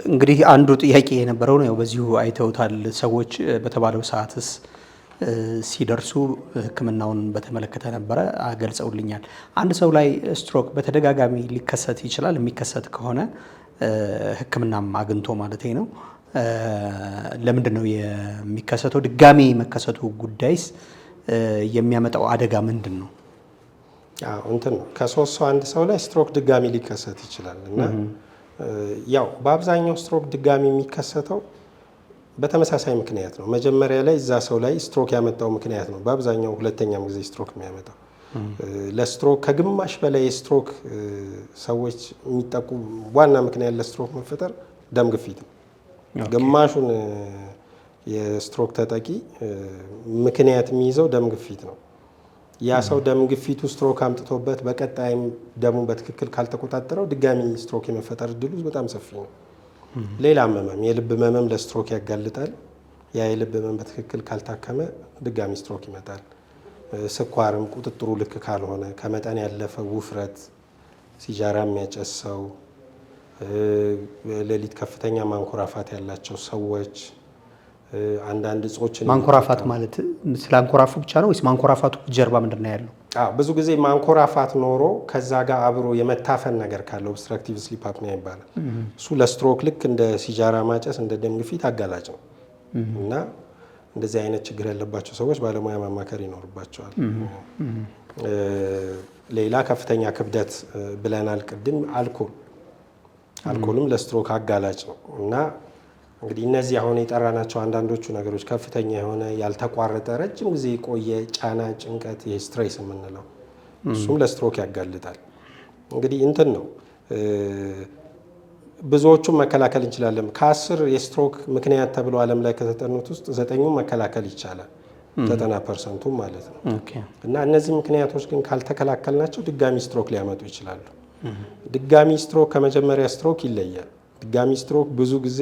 እንግዲህ አንዱ ጥያቄ የነበረው ነው በዚሁ አይተውታል ሰዎች በተባለው ሰዓትስ ሲደርሱ ሕክምናውን በተመለከተ ነበረ ገልጸውልኛል። አንድ ሰው ላይ ስትሮክ በተደጋጋሚ ሊከሰት ይችላል። የሚከሰት ከሆነ ሕክምናም አግኝቶ ማለት ነው። ለምንድን ነው የሚከሰተው? ድጋሚ መከሰቱ ጉዳይስ የሚያመጣው አደጋ ምንድን ነው? እንትን ነው ከ3 ሰው አንድ ሰው ላይ ስትሮክ ድጋሚ ሊከሰት ይችላል እና ያው በአብዛኛው ስትሮክ ድጋሚ የሚከሰተው በተመሳሳይ ምክንያት ነው። መጀመሪያ ላይ እዛ ሰው ላይ ስትሮክ ያመጣው ምክንያት ነው በአብዛኛው ሁለተኛም ጊዜ ስትሮክ የሚያመጣው። ለስትሮክ ከግማሽ በላይ ስትሮክ ሰዎች የሚጠቁ ዋና ምክንያት ለስትሮክ መፈጠር ደም ግፊት ነው። ግማሹን የስትሮክ ተጠቂ ምክንያት የሚይዘው ደም ግፊት ነው። ያ ሰው ደም ግፊቱ ስትሮክ አምጥቶበት በቀጣይም ደሙን በትክክል ካልተቆጣጠረው ድጋሚ ስትሮክ የመፈጠር እድሉ በጣም ሰፊ ነው። ሌላ ህመም የልብ ህመም ለስትሮክ ያጋልጣል። ያ የልብ ህመም በትክክል ካልታከመ ድጋሚ ስትሮክ ይመጣል። ስኳርም ቁጥጥሩ ልክ ካልሆነ ከመጠን ያለፈ ውፍረት፣ ሲጃራ የሚያጨስ ሰው፣ ሌሊት ከፍተኛ ማንኮራፋት ያላቸው ሰዎች፣ አንዳንድ እጾችን ማንኮራፋት ማለት ስለ አንኮራፉ ብቻ ነው ወይስ ማንኮራፋቱ ጀርባ ምንድን ነው ያለው? ብዙ ጊዜ ማንኮራፋት ኖሮ ከዛ ጋር አብሮ የመታፈን ነገር ካለው ኦብስትራክቲቭ ስሊፕ አፕኒያ ይባላል። እሱ ለስትሮክ ልክ እንደ ሲጃራ ማጨስ እንደ ደም ግፊት አጋላጭ ነው እና እንደዚህ አይነት ችግር ያለባቸው ሰዎች ባለሙያ ማማከር ይኖርባቸዋል። ሌላ ከፍተኛ ክብደት ብለናል ቅድም። አልኮልም ለስትሮክ አጋላጭ ነው እና እንግዲህ እነዚህ አሁን የጠራናቸው አንዳንዶቹ ነገሮች ከፍተኛ የሆነ ያልተቋረጠ ረጅም ጊዜ የቆየ ጫና፣ ጭንቀት፣ ስትሬስ የምንለው እሱም ለስትሮክ ያጋልጣል። እንግዲህ እንትን ነው ብዙዎቹን መከላከል እንችላለን። ከ10 የስትሮክ ምክንያት ተብሎ ዓለም ላይ ከተጠኑት ውስጥ 9ኙን መከላከል ይቻላል፣ 90% ማለት ነው። እና እነዚህ ምክንያቶች ግን ካልተከላከልናቸው ድጋሚ ስትሮክ ሊያመጡ ይችላሉ። ድጋሚ ስትሮክ ከመጀመሪያ ስትሮክ ይለያል። ድጋሚ ስትሮክ ብዙ ጊዜ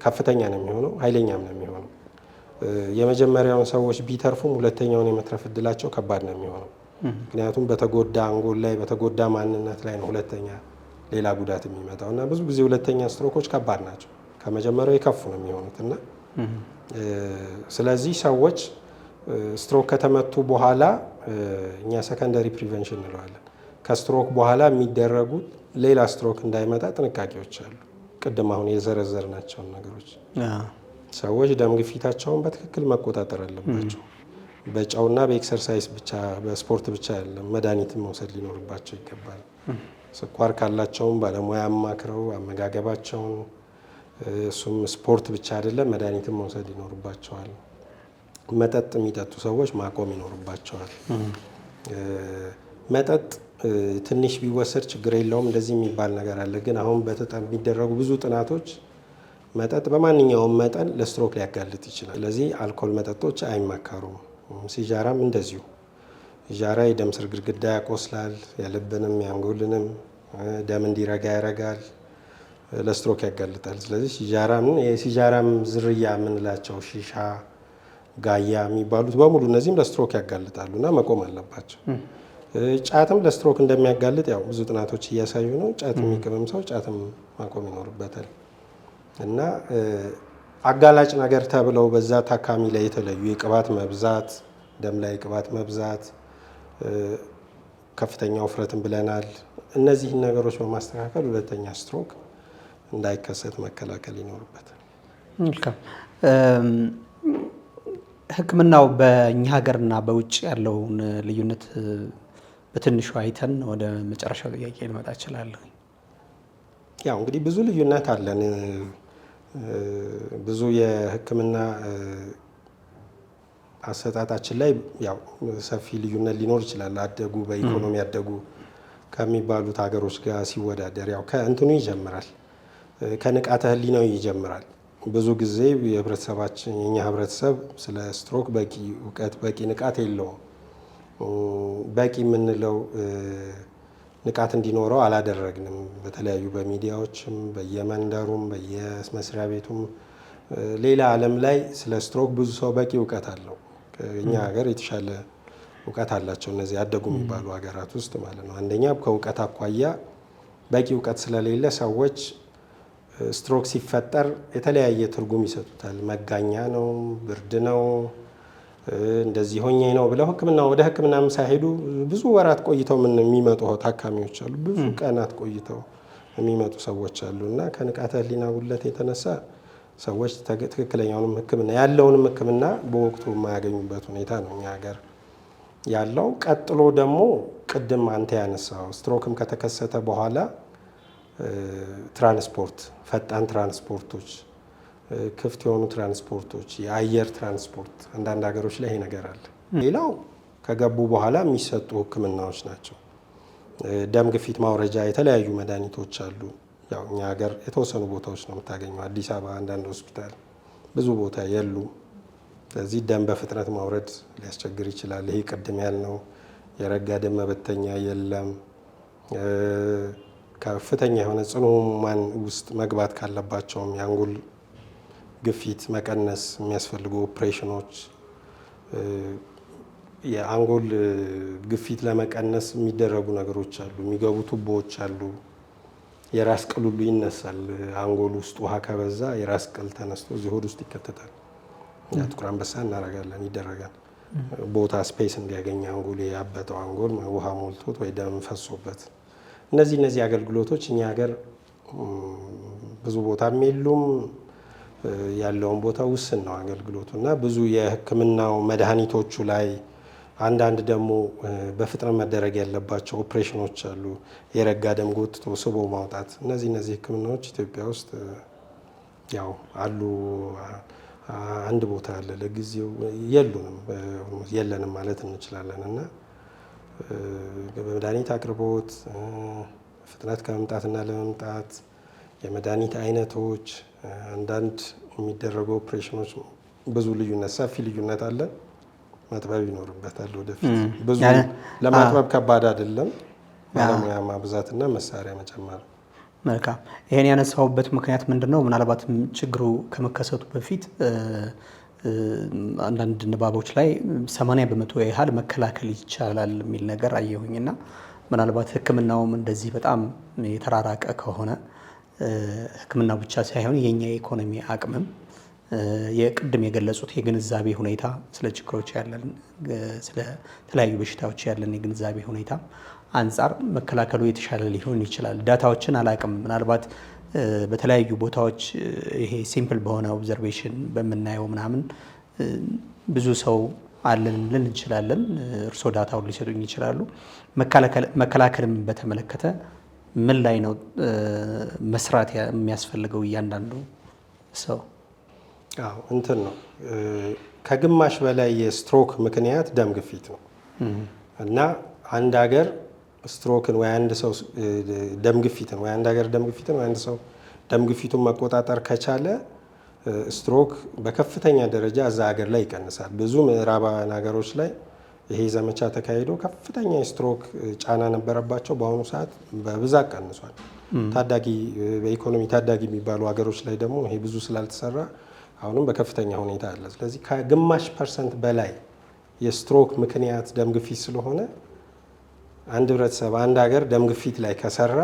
ከፍተኛ ነው የሚሆነው፣ ኃይለኛም ነው የሚሆነው። የመጀመሪያውን ሰዎች ቢተርፉም ሁለተኛውን የመትረፍ እድላቸው ከባድ ነው የሚሆነው። ምክንያቱም በተጎዳ አንጎል ላይ በተጎዳ ማንነት ላይ ነው ሁለተኛ ሌላ ጉዳት የሚመጣው እና ብዙ ጊዜ ሁለተኛ ስትሮኮች ከባድ ናቸው፣ ከመጀመሪያው የከፉ ነው የሚሆኑት እና ስለዚህ ሰዎች ስትሮክ ከተመቱ በኋላ እኛ ሰከንደሪ ፕሪቨንሽን እንለዋለን። ከስትሮክ በኋላ የሚደረጉት ሌላ ስትሮክ እንዳይመጣ ጥንቃቄዎች አሉ። ቅድም አሁን የዘረዘርናቸውን ነገሮች ሰዎች ደም ግፊታቸውን በትክክል መቆጣጠር አለባቸው። በጨውና በኤክሰርሳይዝ ብቻ በስፖርት ብቻ አይደለም፣ መድኃኒትን መውሰድ ሊኖርባቸው ይገባል። ስኳር ካላቸውም ባለሙያ አማክረው አመጋገባቸውን፣ እሱም ስፖርት ብቻ አይደለም መድኃኒትን መውሰድ ይኖርባቸዋል። መጠጥ የሚጠጡ ሰዎች ማቆም ይኖርባቸዋል። መጠጥ ትንሽ ቢወሰድ ችግር የለውም እንደዚህ የሚባል ነገር አለ። ግን አሁን የሚደረጉ ብዙ ጥናቶች መጠጥ በማንኛውም መጠን ለስትሮክ ሊያጋልጥ ይችላል። ስለዚህ አልኮል መጠጦች አይመከሩም። ሲጃራም እንደዚሁ። ሲጃራ የደም ስር ግድግዳ ያቆስላል፣ የልብንም የአንጎልንም ደም እንዲረጋ ያደርጋል፣ ለስትሮክ ያጋልጣል። ስለዚህ የሲጃራም ዝርያ የምንላቸው ሺሻ፣ ጋያ የሚባሉት በሙሉ እነዚህም ለስትሮክ ያጋልጣሉ እና መቆም አለባቸው። ጫትም ለስትሮክ እንደሚያጋልጥ ያው ብዙ ጥናቶች እያሳዩ ነው። ጫት የሚቅምም ሰው ጫትም ማቆም ይኖርበታል እና አጋላጭ ነገር ተብለው በዛ ታካሚ ላይ የተለዩ የቅባት መብዛት፣ ደም ላይ የቅባት መብዛት፣ ከፍተኛ ውፍረትን ብለናል። እነዚህን ነገሮች በማስተካከል ሁለተኛ ስትሮክ እንዳይከሰት መከላከል ይኖርበታል። ሕክምናው በእኛ ሀገርና በውጭ ያለውን ልዩነት በትንሹ አይተን ወደ መጨረሻው ጥያቄ ልመጣ እችላለሁ። ያው እንግዲህ ብዙ ልዩነት አለን። ብዙ የሕክምና አሰጣጣችን ላይ ያው ሰፊ ልዩነት ሊኖር ይችላል። አደጉ በኢኮኖሚ ያደጉ ከሚባሉት ሀገሮች ጋር ሲወዳደር ያው ከእንትኑ ይጀምራል፣ ከንቃተ ህሊናው ይጀምራል። ብዙ ጊዜ የኛ ህብረተሰብ ስለ ስትሮክ በቂ እውቀት በቂ ንቃት የለውም። በቂ የምንለው ንቃት እንዲኖረው አላደረግንም። በተለያዩ በሚዲያዎችም በየመንደሩም በየመስሪያ ቤቱም ሌላ ዓለም ላይ ስለ ስትሮክ ብዙ ሰው በቂ እውቀት አለው። እኛ ሀገር የተሻለ እውቀት አላቸው እነዚህ ያደጉ የሚባሉ ሀገራት ውስጥ ማለት ነው። አንደኛ ከእውቀት አኳያ በቂ እውቀት ስለሌለ ሰዎች ስትሮክ ሲፈጠር የተለያየ ትርጉም ይሰጡታል። መጋኛ ነው፣ ብርድ ነው፣ እንደዚህ ሆኜ ነው ብለው ወደ ሕክምናም ሳይሄዱ ብዙ ወራት ቆይተው የሚመጡ ታካሚዎች አሉ። ብዙ ቀናት ቆይተው የሚመጡ ሰዎች አሉ እና ከንቃተ ህሊና ጉድለት የተነሳ ሰዎች ትክክለኛውንም ሕክምና ያለውንም ሕክምና በወቅቱ የማያገኙበት ሁኔታ ነው እኛ ሀገር ያለው። ቀጥሎ ደግሞ ቅድም አንተ ያነሳው ስትሮክም ከተከሰተ በኋላ ትራንስፖርት፣ ፈጣን ትራንስፖርቶች፣ ክፍት የሆኑ ትራንስፖርቶች፣ የአየር ትራንስፖርት አንዳንድ ሀገሮች ላይ ይሄ ነገር አለ። ሌላው ከገቡ በኋላ የሚሰጡ ህክምናዎች ናቸው። ደም ግፊት ማውረጃ የተለያዩ መድኃኒቶች አሉ። ያው እኛ ሀገር የተወሰኑ ቦታዎች ነው የምታገኘው። አዲስ አበባ አንዳንድ ሆስፒታል፣ ብዙ ቦታ የሉም። ስለዚህ ደም በፍጥነት ማውረድ ሊያስቸግር ይችላል። ይሄ ቅድም ያልነው የረጋ ደም መበተኛ የለም። ከፍተኛ የሆነ ጽኑ ህሙማን ውስጥ መግባት ካለባቸውም የአንጎል ግፊት መቀነስ የሚያስፈልጉ ኦፕሬሽኖች፣ የአንጎል ግፊት ለመቀነስ የሚደረጉ ነገሮች አሉ። የሚገቡ ቱቦዎች አሉ። የራስ ቅል ሁሉ ይነሳል። አንጎል ውስጥ ውሃ ከበዛ የራስ ቅል ተነስቶ እዚህ ሆድ ውስጥ ይከተታል። ጥቁር አንበሳ እናደርጋለን፣ ይደረጋል። ቦታ ስፔስ እንዲያገኝ አንጎል ያበጠው አንጎል ውሃ ሞልቶት ወይ ደም ፈሶበት። እነዚህ አገልግሎቶች እኛ ሀገር ብዙ ቦታም የሉም። ያለውን ቦታ ውስን ነው አገልግሎቱ እና ብዙ የህክምናው መድኃኒቶቹ ላይ አንዳንድ ደግሞ በፍጥነት መደረግ ያለባቸው ኦፕሬሽኖች አሉ። የረጋ ደም ጎትቶ ስቦ ማውጣት። እነዚህ ህክምናዎች ኢትዮጵያ ውስጥ ያው አሉ። አንድ ቦታ አለ፣ ለጊዜው የለንም ማለት እንችላለን እና በመድኃኒት አቅርቦት፣ ፍጥነት ከመምጣትና ለመምጣት፣ የመድኃኒት አይነቶች፣ አንዳንድ የሚደረጉ ኦፕሬሽኖች ብዙ ሰፊ ልዩነት አለ። ማጥበብ ይኖርበታል። ወደፊት ብዙ ለማጥበብ ከባድ አይደለም። ባለሙያ ማብዛትና መሳሪያ መጨመር። መልካም። ይሄን ያነሳውበት ምክንያት ምንድን ነው? ምናልባትም ችግሩ ከመከሰቱ በፊት አንዳንድ ንባቦች ላይ 80% ያህል መከላከል ይቻላል የሚል ነገር አየሁኝና ምናልባት ሕክምናውም እንደዚህ በጣም የተራራቀ ከሆነ ሕክምናው ብቻ ሳይሆን የኛ የኢኮኖሚ አቅምም የቅድም የገለጹት የግንዛቤ ሁኔታ ስለ ችግሮች ያለን ስለ ተለያዩ በሽታዎች ያለን የግንዛቤ ሁኔታ አንጻር መከላከሉ የተሻለ ሊሆን ይችላል። ዳታዎችን አላቅም። ምናልባት በተለያዩ ቦታዎች ይሄ ሲምፕል በሆነ ኦብዘርቬሽን በምናየው ምናምን ብዙ ሰው አለን ልን እንችላለን። እርስዎ ዳታውን ሊሰጡኝ ይችላሉ። መከላከልም በተመለከተ ምን ላይ ነው መስራት የሚያስፈልገው እያንዳንዱ ሰው? አዎ እንትን ነው ከግማሽ በላይ የስትሮክ ምክንያት ደም ግፊት ነው እና አንድ ሀገር ስትሮክን ወይ አንድ ሰው ደም ግፊትን ወይ አንድ ሀገር ደም ግፊትን ወይ አንድ ሰው ደም ግፊቱን መቆጣጠር ከቻለ ስትሮክ በከፍተኛ ደረጃ እዛ ሀገር ላይ ይቀንሳል። ብዙ ምዕራባውያን ሀገሮች ላይ ይሄ ዘመቻ ተካሂዶ ከፍተኛ የስትሮክ ጫና ነበረባቸው። በአሁኑ ሰዓት በብዛት ቀንሷል። ታዳጊ በኢኮኖሚ ታዳጊ የሚባሉ ሀገሮች ላይ ደግሞ ይሄ ብዙ ስላልተሰራ አሁንም በከፍተኛ ሁኔታ አለ። ስለዚህ ከግማሽ % በላይ የስትሮክ ምክንያት ደም ግፊት ስለሆነ አንድ ህብረተሰብ አንድ ሀገር ደም ግፊት ላይ ከሰራ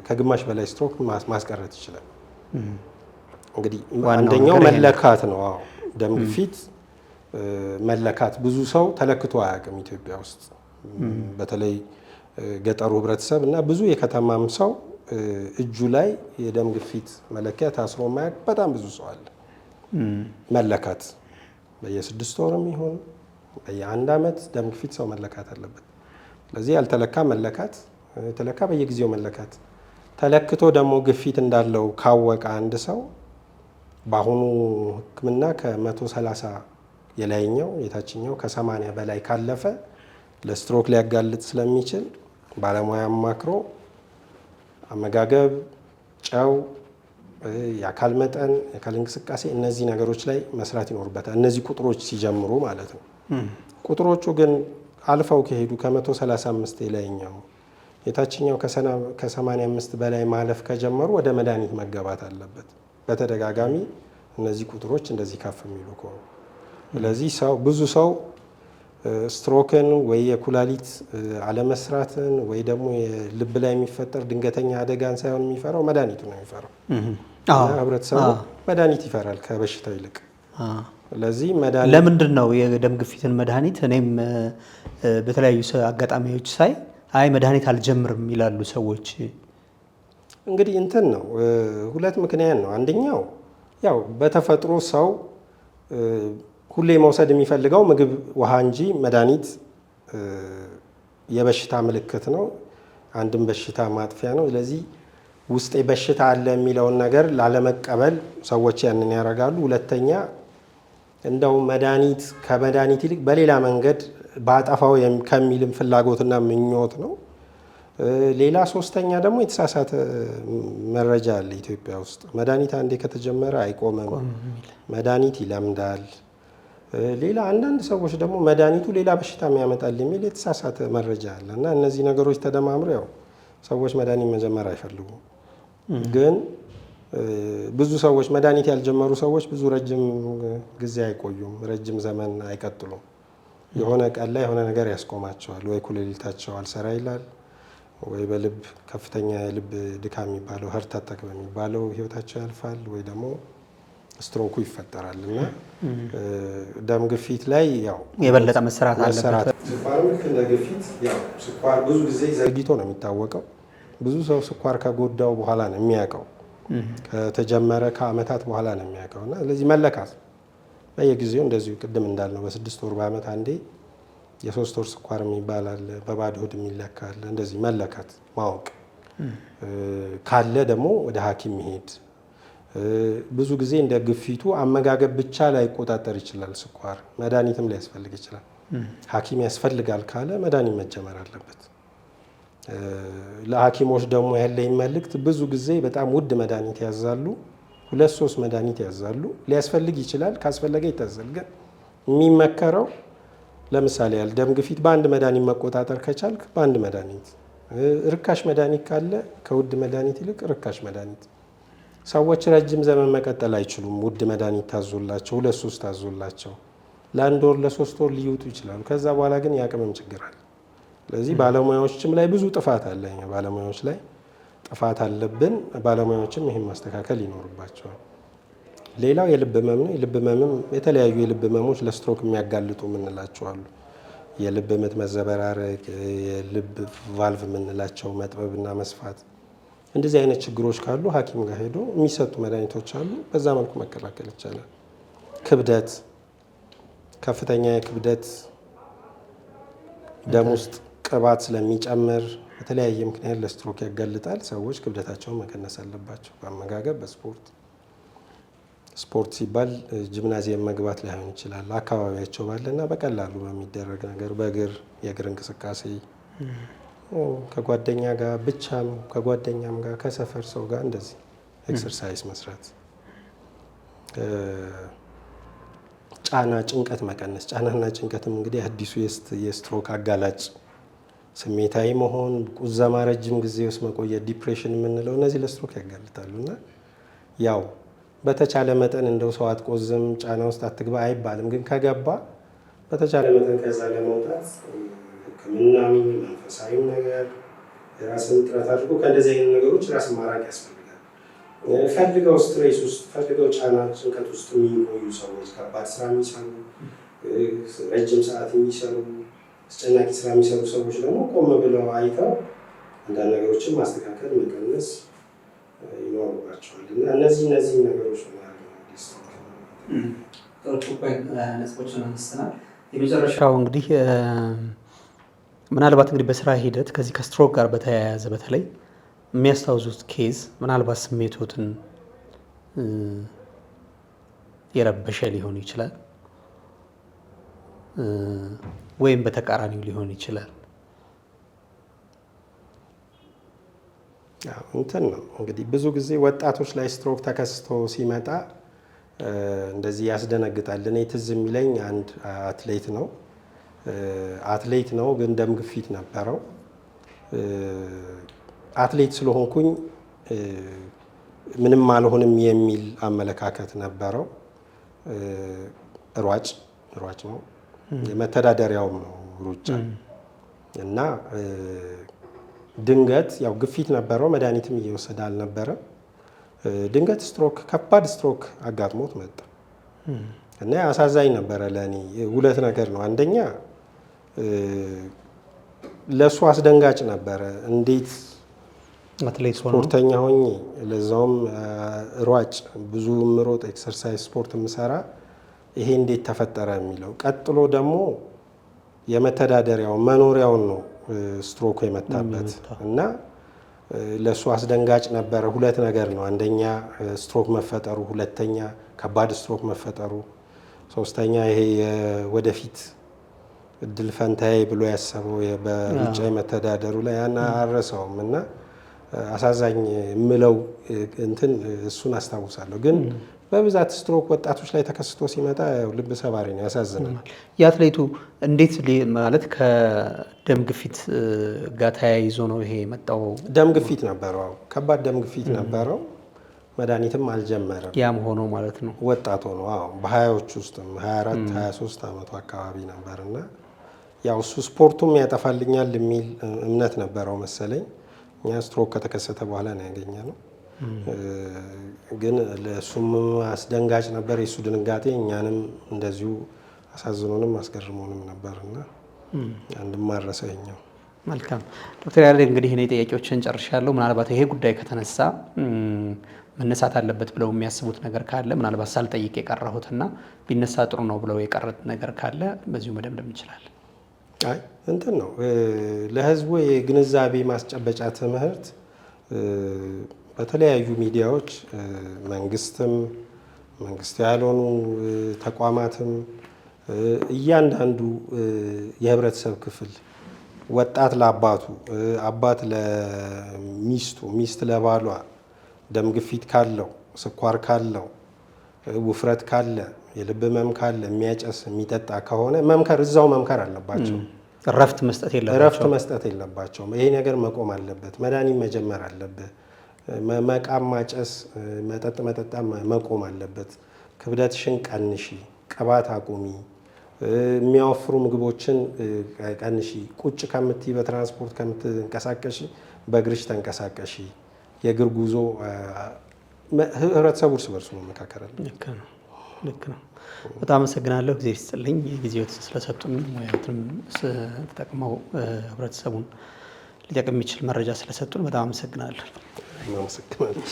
ከግማሽ በላይ ስትሮክ ማስቀረት ይችላል። እንግዲህ አንደኛው መለካት ነው። አዎ ደም ግፊት መለካት ብዙ ሰው ተለክቶ አያውቅም ኢትዮጵያ ውስጥ በተለይ ገጠሩ ህብረተሰብ እና ብዙ የከተማም ሰው እጁ ላይ የደም ግፊት መለኪያ ታስሮ ማያውቅ በጣም ብዙ ሰው አለ። መለካት በየ6 ወርም ይሁን በየ1 ዓመት ደም ግፊት ሰው መለካት አለበት። ስለዚህ ያልተለካ መለካት፣ የተለካ በየጊዜው መለካት። ተለክቶ ደግሞ ግፊት እንዳለው ካወቀ አንድ ሰው በአሁኑ ሕክምና ከ130 የላይኛው የታችኛው ከ80 በላይ ካለፈ ለስትሮክ ሊያጋልጥ ስለሚችል ባለሙያ አማክሮ አመጋገብ፣ ጨው፣ የአካል መጠን፣ የአካል እንቅስቃሴ እነዚህ ነገሮች ላይ መስራት ይኖርበታል። እነዚህ ቁጥሮች ሲጀምሩ ማለት ነው። ቁጥሮቹ ግን አልፈው ከሄዱ ከ135 የላይኛው የታችኛው ከ85 በላይ ማለፍ ከጀመሩ ወደ መድኃኒት መገባት አለበት። በተደጋጋሚ እነዚህ ቁጥሮች እንደዚህ ከፍ የሚሉ ከሆኑ ስለዚህ ብዙ ሰው ስትሮክን ወይ የኩላሊት አለመስራትን ወይ ደግሞ የልብ ላይ የሚፈጠር ድንገተኛ አደጋን ሳይሆን የሚፈራው መድኃኒቱ ነው የሚፈራው። ህብረተሰቡ መድኃኒት ይፈራል ከበሽታው ይልቅ። ስለዚህ ለምንድን ነው የደም ግፊትን መድኃኒት እኔም በተለያዩ አጋጣሚዎች ሳይ አይ መድኃኒት አልጀምርም ይላሉ ሰዎች። እንግዲህ እንትን ነው ሁለት ምክንያት ነው። አንደኛው ያው በተፈጥሮ ሰው ሁሌ መውሰድ የሚፈልገው ምግብ፣ ውሃ እንጂ መድኃኒት የበሽታ ምልክት ነው፣ አንድም በሽታ ማጥፊያ ነው። ስለዚህ ውስጤ በሽታ አለ የሚለውን ነገር ላለመቀበል ሰዎች ያንን ያደርጋሉ። ሁለተኛ እንደው መድኃኒት ከመድኃኒት ይልቅ በሌላ መንገድ ባጠፋው ከሚልም ፍላጎትና ምኞት ነው። ሌላ ሶስተኛ ደግሞ የተሳሳተ መረጃ አለ ኢትዮጵያ ውስጥ። መድኃኒት አንዴ ከተጀመረ አይቆምም፣ መድኃኒት ይለምዳል። ሌላ አንዳንድ ሰዎች ደግሞ መድኃኒቱ ሌላ በሽታ ያመጣል የሚል የተሳሳተ መረጃ አለ እና እነዚህ ነገሮች ተደማምረው ያው ሰዎች መድኃኒት መጀመር አይፈልጉም። ግን ብዙ ሰዎች መድኃኒት ያልጀመሩ ሰዎች ብዙ ረጅም ጊዜ አይቆዩም፣ ረጅም ዘመን አይቀጥሉም። የሆነ ቀን ላይ የሆነ ነገር ያስቆማቸዋል። ወይ ኩላሊታቸው አልሰራ ይላል፣ ወይ በልብ ከፍተኛ የልብ ድካም የሚባለው ሀርት አታክ በሚባለው ህይወታቸው ያልፋል፣ ወይ ደግሞ ስትሮኩ ይፈጠራል እና ደም ግፊት ላይ ያው የበለጠ መሰራት አለበት። ስኳር ልክ እንደ ግፊት ያው ስኳር ብዙ ጊዜ ዘግይቶ ነው የሚታወቀው። ብዙ ሰው ስኳር ከጎዳው በኋላ ነው የሚያውቀው፣ ከተጀመረ ከአመታት በኋላ ነው የሚያውቀው እና ስለዚህ መለካት በየጊዜው እንደዚሁ ቅድም እንዳልነው በ6 ወር በአመት አንዴ የ3 ወር ስኳር የሚባል አለ፣ በባዶ ሆድ የሚለካ አለ። እንደዚህ መለካት ማወቅ ካለ ደግሞ ወደ ሐኪም መሄድ። ብዙ ጊዜ እንደ ግፊቱ አመጋገብ ብቻ ላይቆጣጠር ይችላል ስኳር፣ መድኃኒትም ሊያስፈልግ ይችላል። ሐኪም ያስፈልጋል ካለ መድኃኒት መጀመር አለበት። ለሐኪሞች ደግሞ ያለኝ መልእክት ብዙ ጊዜ በጣም ውድ መድኃኒት ያዛሉ፣ 2-3 መድኃኒት ያዛሉ። ሊያስፈልግ ይችላል፣ ካስፈለገ ይታዘል። ግን የሚመከረው ለምሳሌ ያህል ደም ግፊት በአንድ መድኃኒት መቆጣጠር ከቻልክ በአንድ መድኃኒት፣ ርካሽ መድኃኒት ካለ ከውድ መድኃኒት ይልቅ ርካሽ መድኃኒት። ሰዎች ረጅም ዘመን መቀጠል አይችሉም። ውድ መድኃኒት ታዞላቸው 2-3 ታዞላቸው ለ1 ወር ለ3 ወር ሊውጡ ይችላሉ። ከዛ በኋላ ግን የአቅምም ችግር አለ። ስለዚህ ባለሙያዎችም ላይ ብዙ ጥፋት አለ። ባለሙያዎች ላይ ጥፋት አለብን። ባለሙያዎችም ይህን ማስተካከል ይኖርባቸዋል። ሌላው የልብ ህመም ነው። የልብ ህመምም የተለያዩ የልብ ህመሞች ለስትሮክ የሚያጋልጡ የምንላቸው አሉ። የልብ ምት መዘበራረቅ፣ የልብ ቫልቭ የምንላቸው መጥበብና መስፋት፣ እንደዚህ አይነት ችግሮች ካሉ ሐኪም ጋር ሄዶ የሚሰጡ መድኃኒቶች አሉ። በዛ መልኩ መከላከል ይቻላል። ክብደት፣ ከፍተኛ የክብደት ደም ውስጥ ቅባት ስለሚጨምር በተለያየ ምክንያት ለስትሮክ ያጋልጣል። ሰዎች ክብደታቸውን መቀነስ አለባቸው በአመጋገብ፣ በስፖርት። ስፖርት ሲባል ጂምናዚየም መግባት ላይሆን ይችላል። አካባቢያቸው ባለና በቀላሉ በሚደረግ ነገር በእግር የእግር እንቅስቃሴ ከጓደኛ ጋር ብቻም ከጓደኛም ጋር ከሰፈር ሰው ጋር እንደዚህ ኤክሰርሳይዝ መስራት። ጫና፣ ጭንቀት መቀነስ። ጫናና ጭንቀትም እንግዲህ አዲሱ የስትሮክ አጋላጭ፣ ስሜታዊ መሆን፣ ቁዘማ፣ ረጅም ጊዜ ውስጥ መቆየት፣ ዲፕሬሽን የምንለው እነዚህ ለስትሮክ ያጋልጣሉ እና ያው በተቻለ መጠን እንደው ሰው አትቆዝም፣ ጫና ውስጥ አትግባ አይባልም። ግን ከገባ በተቻለ መጠን ከዛ ለመውጣት ሕክምናም መንፈሳዊም ነገር የራስን ጥረት አድርጎ ከእንደዚህ አይነት ነገሮች ራስን ማራቅ ያስፈልጋል። ፈልገው ስትሬስ ውስጥ ፈልገው ጫና፣ ጭንቀት ውስጥ የሚቆዩ ሰዎች፣ ከባድ ስራ የሚሰሩ፣ ረጅም ሰዓት የሚሰሩ፣ አስጨናቂ ስራ የሚሰሩ ሰዎች ደግሞ ቆም ብለው አይተው አንዳንድ ነገሮችን ማስተካከል፣ መቀነስ ይኖርባቸዋል እና እነዚህ ነገሮች ነጥቦችን አንስተናል። የመጨረሻው እንግዲህ ምናልባት እንግዲህ በስራ ሂደት ከዚህ ከስትሮክ ጋር በተያያዘ በተለይ የሚያስታውሱት ኬዝ ምናልባት ስሜቶትን የረበሸ ሊሆን ይችላል ወይም በተቃራኒው ሊሆን ይችላል። እንትን ነው እንግዲህ ብዙ ጊዜ ወጣቶች ላይ ስትሮክ ተከስቶ ሲመጣ እንደዚህ ያስደነግጣል። እኔ ትዝ የሚለኝ አንድ አትሌት ነው ግን ደም ግፊት ነበረው። አትሌት ስለሆንኩኝ ምንም አልሆንም የሚል አመለካከት ነበረው። ሯጭ ነው የመተዳደሪያውም ነው ሩጫ እና ድንገት ያው ግፊት ነበረው፣ መድኃኒትም እየወሰደ አልነበረም። ድንገት ስትሮክ፣ ከባድ ስትሮክ አጋጥሞት መጣ እና አሳዛኝ ነበረ ለእኔ። ሁለት ነገር ነው። አንደኛ ለእሱ አስደንጋጭ ነበረ። እንዴት ስፖርተኛ ሆኜ ለዛውም ሯጭ፣ ብዙ ምሮጥ፣ ኤክሰርሳይዝ ስፖርት የምሰራ ይሄ እንዴት ተፈጠረ የሚለው። ቀጥሎ ደግሞ የመተዳደሪያው መኖሪያውን ነው ስትሮኩ የመታበት እና ለእሱ አስደንጋጭ ነበረ። ሁለት ነገር ነው። አንደኛ ስትሮክ መፈጠሩ፣ ሁለተኛ ከባድ ስትሮክ መፈጠሩ፣ ሶስተኛ ይሄ ወደፊት እድል ፈንታዬ ብሎ ያሰበው በሩጫ መተዳደሩ ላይ ያን አረሰውም እና አሳዛኝ የምለው እንትን እሱን አስታውሳለሁ። ግን በብዛት ስትሮክ ወጣቶች ላይ ተከስቶ ሲመጣ ልብ ሰባሪ ነው፣ ያሳዝናል። የአትሌቱ እንዴት ማለት ከደም ግፊት ጋር ተያይዞ ነው ይሄ የመጣው? ደም ግፊት ነበረው፣ ከባድ ደም ግፊት ነበረው። መድኃኒትም አልጀመረም። ያም ሆኖ ማለት ነው ወጣት ሆኖ በሀያዎች ውስጥም 24 23 ዓመቱ አካባቢ ነበርና ያው እሱ ስፖርቱም ያጠፋልኛል የሚል እምነት ነበረው መሰለኝ። እኛ ስትሮክ ከተከሰተ በኋላ ነው ያገኘነው። ግን ለእሱም አስደንጋጭ ነበር የእሱ ድንጋጤ። እኛንም እንደዚሁ አሳዝኖንም አስገርሞንም ነበርና አንድም ማረሰው የኛው። መልካም ዶክተር ያሬድ እንግዲህ እኔ ጥያቄዎችን ጨርሻለሁ። ምናልባት ይሄ ጉዳይ ከተነሳ መነሳት አለበት ብለው የሚያስቡት ነገር ካለ ምናልባት ሳልጠይቅ የቀረሁትና ቢነሳ ጥሩ ነው ብለው የቀረት ነገር ካለ በዚሁ መደምደም እንችላለን። አይ እንትን ነው ለህዝቡ የግንዛቤ ማስጨበጫ ትምህርት በተለያዩ ሚዲያዎች መንግስትም መንግስት ያልሆኑ ተቋማትም እያንዳንዱ የህብረተሰብ ክፍል ወጣት ለአባቱ፣ አባት ለሚስቱ፣ ሚስት ለባሏ ደም ግፊት ካለው፣ ስኳር ካለው፣ ውፍረት ካለ፣ የልብ ህመም ካለ፣ የሚያጨስ የሚጠጣ ከሆነ መምከር እዛው መምከር አለባቸው። እረፍት መስጠት የለባቸውም። ይሄ ነገር መቆም አለበት። መድኃኒት መጀመር አለበት። መቃም፣ ማጨስ፣ መጠጥ መጠጣም መቆም አለበት። ክብደትሽን ቀንሺ፣ ቅባት አቁሚ፣ የሚያወፍሩ ምግቦችን ቀንሺ፣ ቁጭ ከምትይ በትራንስፖርት ከምትንቀሳቀሺ በእግርሽ ተንቀሳቀሺ። የእግር ጉዞ ህብረተሰቡ እርስ በርሱ መመካከር አለ። ልክ ነው። በጣም አመሰግናለሁ። ጊዜ ይስጥልኝ። ጊዜዎት ስለሰጡን ሙያዎትም ተጠቅመው ህብረተሰቡን ሊጠቅም የሚችል መረጃ ስለሰጡን በጣም አመሰግናለሁ። አመሰግናለሁ።